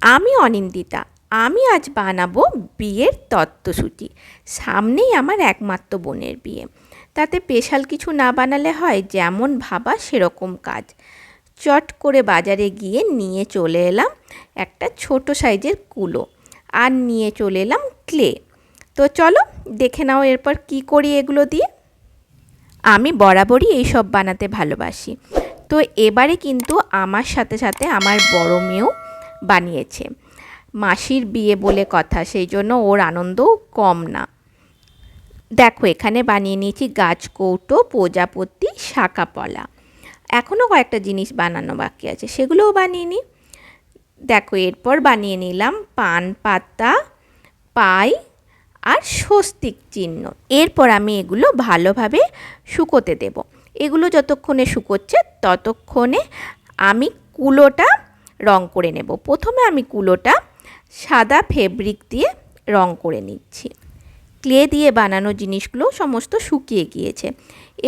আমি অনিন্দিতা। আমি আজ বানাবো বিয়ের তত্ত্বসূচি। সামনেই আমার একমাত্র বোনের বিয়ে, তাতে স্পেশাল কিছু না বানালে হয়? যেমন ভাবা সেরকম কাজ। চট করে বাজারে গিয়ে নিয়ে চলে এলাম একটা ছোট সাইজের কুলো, আর নিয়ে চলে এলাম ক্লে। তো চলো দেখে নাও এরপর কি করি এগুলো দিয়ে। আমি বরাবরই এইসব বানাতে ভালোবাসি। তো এবারে কিন্তু আমার সাথে সাথে আমার বড় মেয়েও বানিয়েছে। মাসির বিয়ে বলে কথা, সেই জন্য ওর আনন্দও কম না। দেখো এখানে বানিয়ে নিয়েছি গাছকৌটো, প্রজাপতি, শাঁকাপলা। এখনও কয়েকটা জিনিস বানানো বাকি আছে, সেগুলোও বানিয়ে নিই। দেখো এরপর বানিয়ে নিলাম পান পাতা, পাই আর স্বস্তিক চিহ্ন। এরপর আমি এগুলো ভালোভাবে শুকোতে দেব। এগুলো যতক্ষণে শুকোচ্ছে ততক্ষণে আমি কুলোটা রং করে নেব। প্রথমে আমি কুলোটা সাদা ফেব্রিক দিয়ে রং করে নিচ্ছি। ক্লে দিয়ে বানানো জিনিসগুলো সমস্ত শুকিয়ে গিয়েছে।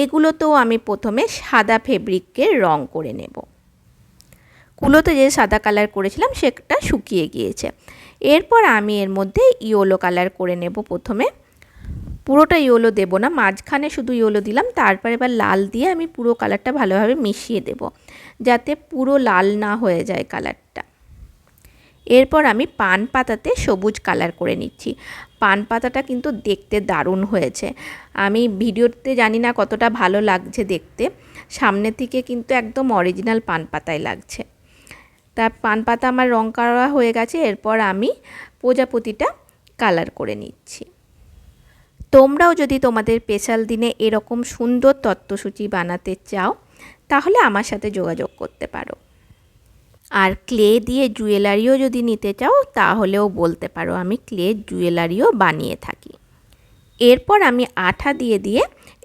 এগুলোতেও আমি প্রথমে সাদা ফেব্রিককে রং করে নেব। কুলোতে যে সাদা কালার করেছিলাম সেটা শুকিয়ে গিয়েছে। এরপর আমি এর মধ্যে ইয়েলো কালার করে নেব। প্রথমে পুরোটা ইয়েলো দেব না, মাঝখানে শুধু ইয়েলো দিলাম। তারপর এবার লাল দিয়ে আমি পুরো কালারটা ভালোভাবে মিশিয়ে দেব, যাতে পুরো লাল না হয়ে যায় কালারটা। এরপর আমি পান পাতাতে সবুজ কালার করে নিচ্ছি। পান পাতাটা কিন্তু দেখতে দারুণ হয়েছে। আমি ভিডিওতে জানি না কতটা ভালো লাগছে দেখতে, সামনে থেকে কিন্তু একদম অরিজিনাল পান পাতায় লাগছে। তার পান পাতা আমার রং করা হয়ে গেছে। এরপর আমি প্রজাপতিটা কালার করে নিচ্ছি। তোমরাও যদি তোমাদের স্পেশাল দিনে এরকম সুন্দর তত্ত্বসূচি বানাতে চাও তাহলে আমার সাথে যোগাযোগ করতে পারো। আর ক্লে দিয়ে জুয়েলারিও যদি নিতে চাও তাহলেও বলতে পারো, আমি ক্লে জুয়েলারিও বানিয়ে থাকি। এরপর আমি আঠা দিয়ে দিয়ে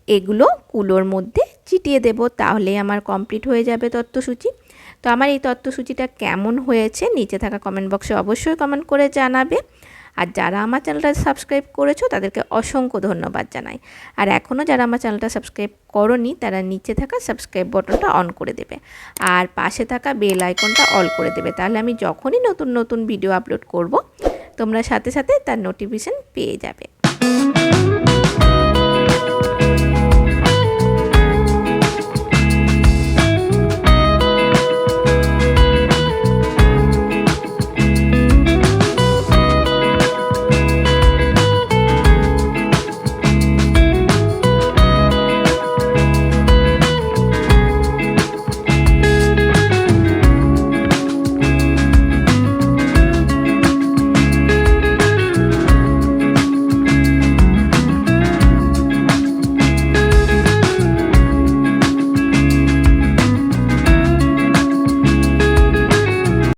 এগুলো কুলোর মধ্যে চিটিয়ে দেব, তাহলে আমার কমপ্লিট হয়ে যাবে তত্ত্বসূচি। তো আমার এই তত্ত্বসূচিটা কেমন হয়েছে নিচে থাকা কমেন্ট বক্সে অবশ্যই কমেন্ট করে জানাবে। আর যারা আমার চ্যানেলটা সাবস্ক্রাইব করেছো তাদেরকে অসংখ্য ধন্যবাদ জানাই। আর এখনও যারা আমার চ্যানেলটা সাবস্ক্রাইব করোনি তারা নিচে থাকা সাবস্ক্রাইব বাটনটা অন করে দেবে, আর পাশে থাকা বেল আইকনটা অল করে দেবে। তাহলে আমি যখনই নতুন নতুন ভিডিও আপলোড করব তোমরা সাথে সাথে তার নোটিফিকেশন পেয়ে যাবে।